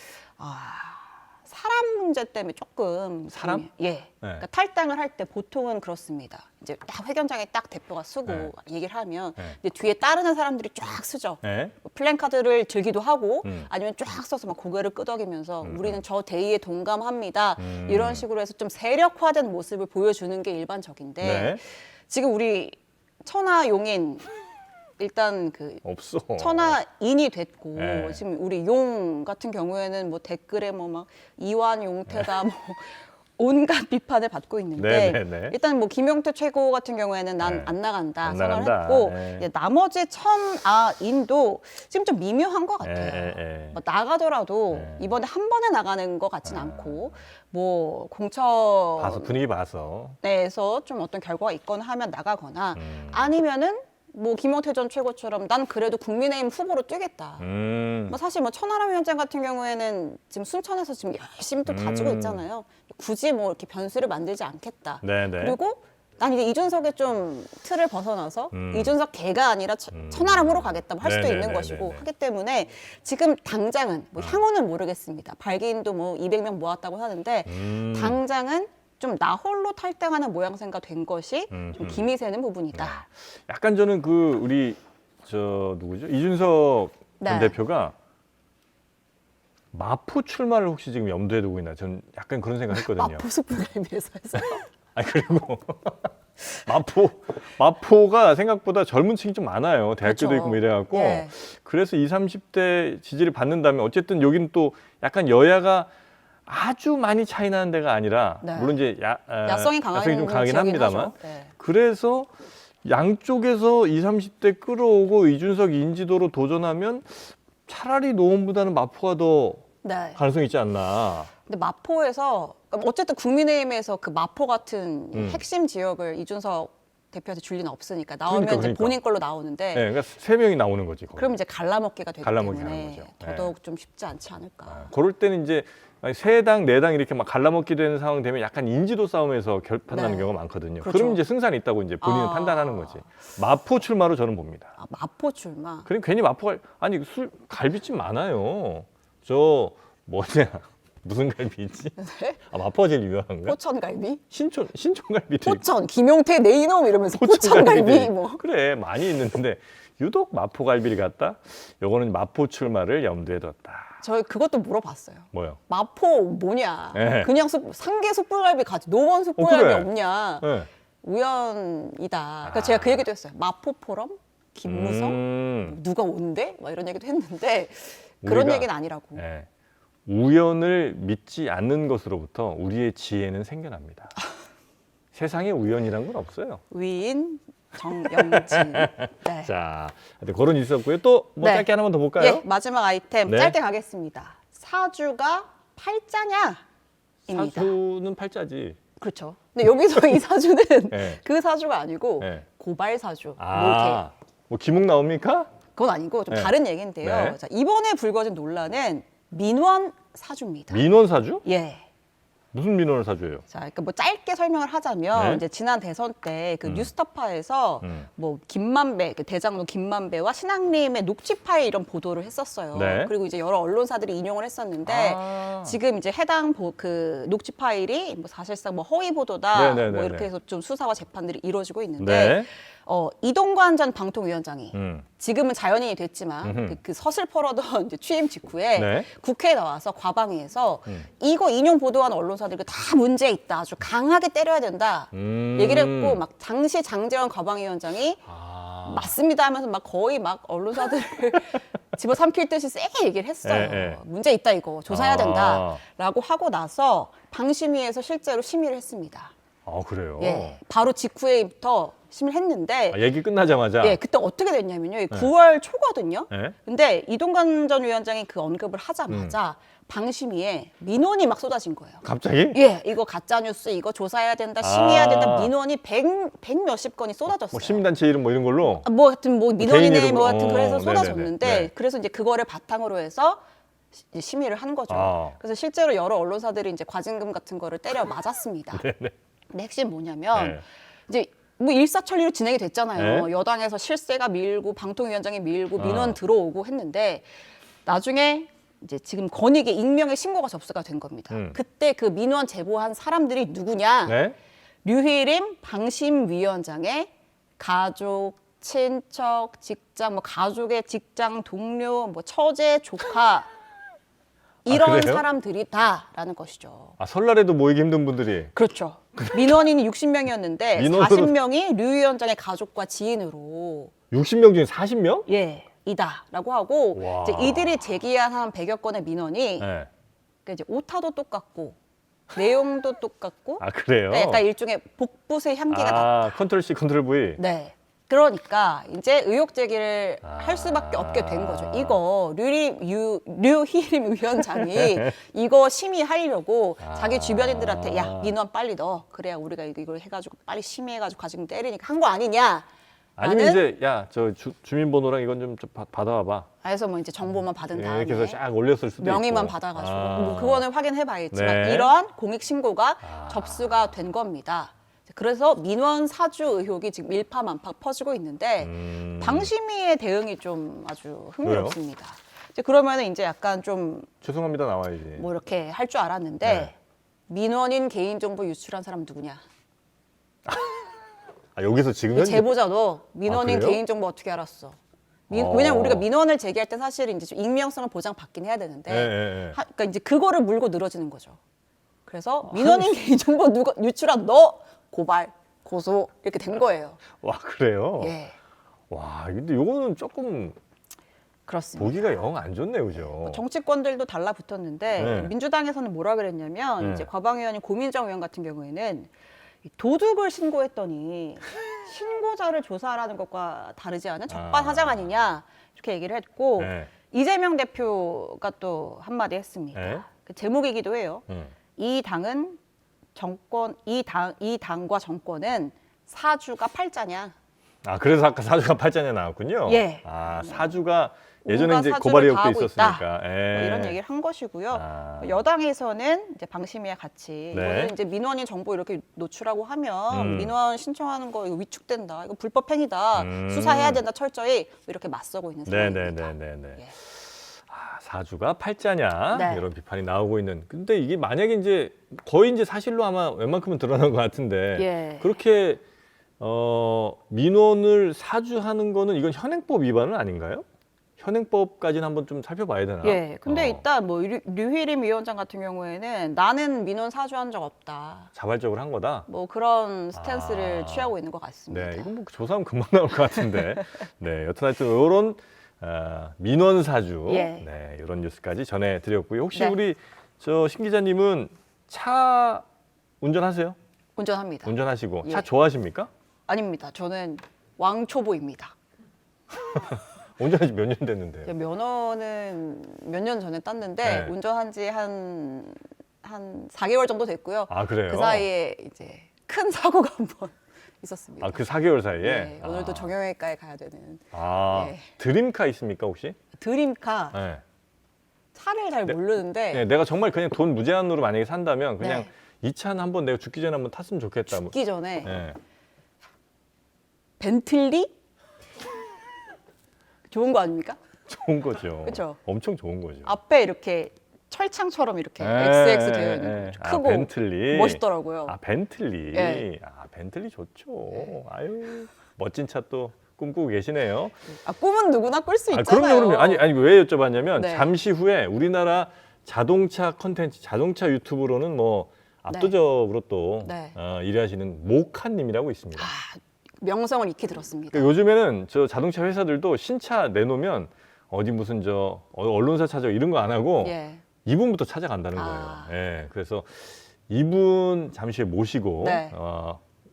사람 문제 때문에 조금 사람? 예. 그러니까 탈당을 할 때 보통은 그렇습니다. 이제 딱 회견장에 딱 대표가 쓰고 네. 얘기를 하면 네. 이제 뒤에 따르는 사람들이 쫙 쓰죠. 네. 플랜카드를 들기도 하고 음. 아니면 쫙 써서 막 고개를 끄덕이면서 우리는 저 대의에 동감합니다. 이런 식으로 해서 좀 세력화된 모습을 보여주는 게 일반적인데 네. 지금 우리 천하용인 일단 그 없어. 천하인이 됐고 네. 지금 우리 용 같은 경우에는 뭐 댓글에 뭐 막 이완 용태다 뭐 온갖 비판을 받고 있는데 네, 네, 네. 일단 뭐 김용태 최고 같은 경우에는 난 네. 안 나간다 안 선언을 나간다. 했고 네. 이제 나머지 천아인도 지금 좀 미묘한 것 같아요. 예. 뭐 나가더라도 네. 이번에 한 번에 나가는 것 같진 않고 뭐 봐서 분위기 봐서. 공천에서 좀 어떤 결과가 있거나 하면 나가거나 음. 아니면은 뭐 김용태 전 최고처럼 난 그래도 국민의힘 후보로 뛰겠다. 뭐 사실 뭐 천하람 위원장 같은 경우에는 지금 순천에서 지금 열심히 또 다지고 있잖아요. 굳이 뭐 이렇게 변수를 만들지 않겠다. 네네. 그리고 난 이제 이준석의 좀 틀을 벗어나서 이준석 개가 아니라 천하람으로 가겠다 할 수도 네네네네네. 있는 것이고 하기 때문에 지금 당장은 뭐 향후는 모르겠습니다. 발기인도 뭐 200명 모았다고 하는데 당장은 좀 나 홀로 탈당하는 모양새가 된 것이 좀 김이 새는 부분이다. 약간 저는 그 우리 저 누구죠? 이준석 전 네. 대표가 마포 출마를 혹시 지금 염두에 두고 있나? 전 약간 그런 생각했거든요. 마포 숯불갈비에서 해서 아니 그리고 마포가 생각보다 젊은 층이 좀 많아요. 대학교도 그렇죠. 있고 뭐 이래갖고 예. 그래서 20, 30대 지지를 받는다면 어쨌든 여기는 또 약간 여야가 아주 많이 차이 나는 데가 아니라 네. 물론 이제 야성이 강한 좀 강하긴 지역이긴 합니다만 하죠. 네. 그래서 양쪽에서 20, 30대 끌어오고 이준석 인지도로 도전하면 차라리 노원보다는 마포가 더 네. 가능성이 있지 않나. 근데 마포에서 어쨌든 국민의힘에서 그 마포 같은 핵심 지역을 이준석 대표한테 줄 리는 없으니까 나오면 그러니까. 이제 본인 걸로 나오는데 네, 그러니까 세 명이 나오는 거지. 거기. 그럼 이제 갈라먹기가 되기 갈라먹기 때문에 하는 거죠. 더더욱 좀 쉽지 않지 않을까. 그럴 때는 이제 세 당, 네 당 이렇게 막 갈라먹기 되는 상황 되면 약간 인지도 싸움에서 결판나는 네. 경우가 많거든요. 그렇죠. 그럼 이제 승산이 있다고 이제 본인은 아. 판단하는 거지. 마포 출마로 저는 봅니다. 아, 마포 출마. 그럼 괜히 마포가 아니 갈비집 많아요. 저 뭐냐 무슨 갈비지? 네? 아 마포가 제일 유명한가? 포천갈비? 신촌갈비도 있고. 포천 김용태 내 이놈 이러면서 포천갈비도 포천갈비 있고. 뭐. 그래 많이 있는데 유독 마포갈비를 갖다 요거는 마포 출마를 염두에 뒀다. 저희 그것도 물어봤어요. 뭐요? 마포 뭐냐? 네. 그냥 상계 숯불갈비 가지 노원 숯불갈비 그래. 없냐? 네. 우연이다. 그러니까 제가 그 얘기도 했어요. 마포 포럼, 김무성, 누가 온대? 막 이런 얘기도 했는데 그런 우리가- 얘기는 아니라고. 네. 우연을 믿지 않는 것으로부터 우리의 지혜는 생겨납니다. 세상에 우연이란 건 없어요. 위인 정영진. 네. 자, 하여튼 그런 일이 있었고요. 또 뭐 네. 짧게 하나만 더 볼까요? 예, 마지막 아이템 네. 짧게 가겠습니다. 사주가 팔자냐입니다. 사주는 팔자지. 그렇죠. 근데 여기서 이 사주는 네. 그 사주가 아니고 네. 고발 사주. 목에. 아, 뭐 기목 나옵니까? 그건 아니고 좀 네. 다른 얘기인데요. 네. 자, 이번에 불거진 논란은 민원 사주입니다. 민원 사주? 예. 무슨 민원을 사주예요? 자, 그러니까 뭐 짧게 설명을 하자면 네. 이제 지난 대선 때 그 뉴스타파에서 뭐 김만배, 그 대장로 김만배와 신앙림의 녹취 파일 이런 보도를 했었어요. 네. 그리고 이제 여러 언론사들이 인용을 했었는데 아. 지금 이제 해당 그 녹취 파일이 뭐 사실상 뭐 허위 보도다 네네네네. 뭐 이렇게 해서 좀 수사와 재판들이 이루어지고 있는데 네. 이동관 전 방통위원장이 음. 지금은 자연인이 됐지만 그 서슬퍼러던 이제 취임 직후에 네. 국회에 나와서 과방위에서 이거 인용 보도한 언론사들 다 문제 있다, 아주 강하게 때려야 된다 얘기를 했고 막 당시 장제원 과방위원장이 아. 맞습니다 하면서 막 거의 막 언론사들을 집어삼킬 듯이 세게 얘기를 했어요. 예. 문제 있다 이거 조사해야 아. 된다라고 하고 나서 방심위에서 실제로 심의를 했습니다. 아, 그래요? 예, 바로 직후에부터 심의를 했는데 아, 얘기 끝나자마자. 예, 그때 어떻게 됐냐면요. 9월 초거든요. 네. 근데 이동관 전 위원장이 그 언급을 하자마자 방심위에 민원이 막 쏟아진 거예요. 갑자기? 예, 이거 가짜 뉴스, 이거 조사해야 된다, 심의해야 된다, 아. 민원이 100 몇십 건이 쏟아졌어요. 뭐 시민단체 이름 뭐 이런 걸로. 아, 뭐 하여튼 뭐 개인 민원이네 이름으로. 뭐 하여튼 그래서 네네네. 쏟아졌는데 네. 그래서 이제 그거를 바탕으로 해서 이제 심의를 한 거죠. 아. 그래서 실제로 여러 언론사들이 이제 과징금 같은 거를 때려 맞았습니다. 근데 핵심 뭐냐면 네. 이제 뭐 일사천리로 진행이 됐잖아요. 네. 여당에서 실세가 밀고 방통위원장이 밀고 민원 아. 들어오고 했는데 나중에 이제 지금 권익위 익명의 신고가 접수가 된 겁니다. 그때 그 민원 제보한 사람들이 누구냐? 네. 류희림 방심위원장의 가족, 친척, 직장, 뭐 가족의 직장 동료, 뭐 처제, 조카 이런 그래요? 사람들이다라는 것이죠. 아, 설날에도 모이기 힘든 분들이. 그렇죠. 민원인이 60명이었는데 민원으로- 40명이 류 위원장의 가족과 지인으로 60명 중에 40명? 이다라고 하고 와. 이제 이들이 제기한 한 100여 건의 민원이 네. 그러니까 이제 오타도 똑같고 내용도 똑같고 아, 그래요? 그러니까 약간 일종의 복붙의 향기가 나. 아, 컨트롤 C, 컨트롤 V. 네. 그러니까 이제 의혹 제기를 아. 할 수밖에 없게 된 거죠. 이거 류희림 위원장이 이거 심의하려고 아. 자기 주변인들한테 야 민원 빨리 넣어. 그래야 우리가 이걸 해가지고 빨리 심의해가지고 과징금 때리니까 한 거 아니냐. 아니면 나는- 이제 야, 저 주민번호랑 이건 좀 받아와봐. 그래서 뭐 이제 정보만 받은 예, 다음에 이렇게 해서 쫙 올렸을 수도 명의만 있고. 받아가지고 아. 뭐 그거는 확인해봐야겠지만 네. 이러한 공익 신고가 아. 접수가 된 겁니다. 그래서 민원 사주 의혹이 지금 일파만파 퍼지고 있는데 방심위의 대응이 좀 아주 흥미롭습니다. 이제 그러면은 이제 약간 좀 뭐 죄송합니다 나와야지. 이렇게 할 줄 알았는데 네. 민원인 개인정보 유출한 사람 누구냐? 아, 여기서 지금 이 현재 제보자도 민원인 그래요? 개인정보 어떻게 알았어? 어. 왜냐면 우리가 민원을 제기할 때 사실 이제 좀 익명성을 보장받긴 해야 되는데 예, 예, 예. 그러니까 이제 그거를 물고 늘어지는 거죠. 그래서 민원인 개인정보 누가 유출한 너 고발 고소 이렇게 된 거예요. 와, 그래요? 예, 와, 근데 요거는 조금 그렇습니다. 보기가 영 안 좋네요, 그죠? 뭐 정치권들도 달라붙었는데 네. 민주당에서는 뭐라 그랬냐면 네. 이제 과방 의원인 고민정 의원 같은 경우에는 이 도둑을 신고했더니 신고자를 조사하라는 것과 다르지 않은 적반하장 아니냐 이렇게 얘기를 했고 네. 이재명 대표가 또 한마디 했습니다. 네. 그 제목이기도 해요. 음. 이 당은 정권 이 당과 정권은 사주가 팔자냐. 아, 그래서 아까 사주가 팔자에 나왔군요. 예. 아, 사주가 예전에 온갖 이제 사주를 고발 의혹도 다 하고 있었으니까. 있다. 예. 뭐 이런 얘기를 한 것이고요. 아. 여당에서는 이제 방심위와 같이 네. 이거는 이제 민원인 정보 이렇게 노출하고 하면 음. 민원 신청하는 거 이거 위축된다. 이거 불법 행위다. 수사해야 된다. 철저히 이렇게 맞서고 있는 상황입니다. 네네네네. 예. 아, 사주가 팔자냐 네. 이런 비판이 나오고 있는. 근데 이게 만약에 이제 거의 이제 사실로 아마 웬만큼은 드러난 것 같은데 예. 그렇게 민원을 사주하는 거는 이건 현행법 위반은 아닌가요? 현행법까지는 한번 좀 살펴봐야 되나? 예. 근데 어, 일단 뭐 류희림 위원장 같은 경우에는 나는 민원 사주한 적 없다. 자발적으로 한 거다. 뭐 그런 스탠스를 아. 취하고 있는 것 같습니다. 네, 이건 뭐 조사하면 금방 나올 것 같은데. 네, 여튼 하여튼 이런 민원 사주, 예. 네, 이런 뉴스까지 전해드렸고요. 혹시 네. 우리 저 신 기자님은 차 운전하세요? 운전합니다. 운전하시고 예. 차 좋아하십니까? 아닙니다. 저는 왕초보입니다. 운전한 지 몇 년 됐는데요? 면허는 몇 년 전에 땄는데 네. 운전한 지 한 4개월 정도 됐고요. 아, 그래요? 그 사이에 이제 큰 사고가 한 번 있었습니다. 아, 그 4개월 사이에? 네, 오늘도 아. 정형외과에 가야 되는 아, 네. 드림카 있습니까 혹시? 드림카 네. 차를 잘 모르는데 네, 내가 정말 그냥 돈 무제한으로 만약에 산다면 그냥 네. 이 차는 한번 내가 죽기 전에 한번 탔으면 좋겠다. 뭐. 죽기 전에 네. 벤틀리 좋은 거 아닙니까? 좋은 거죠. 그쵸? 엄청 좋은 거죠. 앞에 이렇게 철창처럼 이렇게 예, XX 되어 있는 예, 거 예. 크고 아, 벤틀리. 멋있더라고요. 아, 벤틀리. 예. 아, 벤틀리 좋죠. 아유, 멋진 차 또 꿈꾸고 계시네요. 아, 꿈은 누구나 꿀 수 아, 있잖아요. 그럼요. 아니 왜 여쭤봤냐면 네. 잠시 후에 우리나라 자동차 컨텐츠, 자동차 유튜브로는 뭐 압도적으로 또 네. 일하시는 모카님이라고 있습니다. 아, 명성을 익히 들었습니다. 그러니까 요즘에는 저 자동차 회사들도 신차 내놓으면 어디 무슨 저 언론사 찾아 이런 거 안 하고 예. 이분부터 찾아간다는 거예요. 아. 예, 그래서 이분 잠시 후에 모시고 네.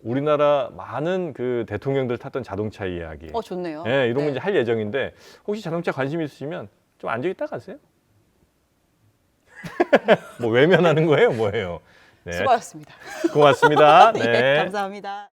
우리나라 많은 그 대통령들 탔던 자동차 이야기. 좋네요. 네, 이런 거 네. 이제 할 예정인데 혹시 자동차 관심 있으시면 좀 앉아 있다 가세요. 뭐 외면하는 거예요, 뭐예요? 네, 수고하셨습니다. 고맙습니다. 네, 네. 감사합니다.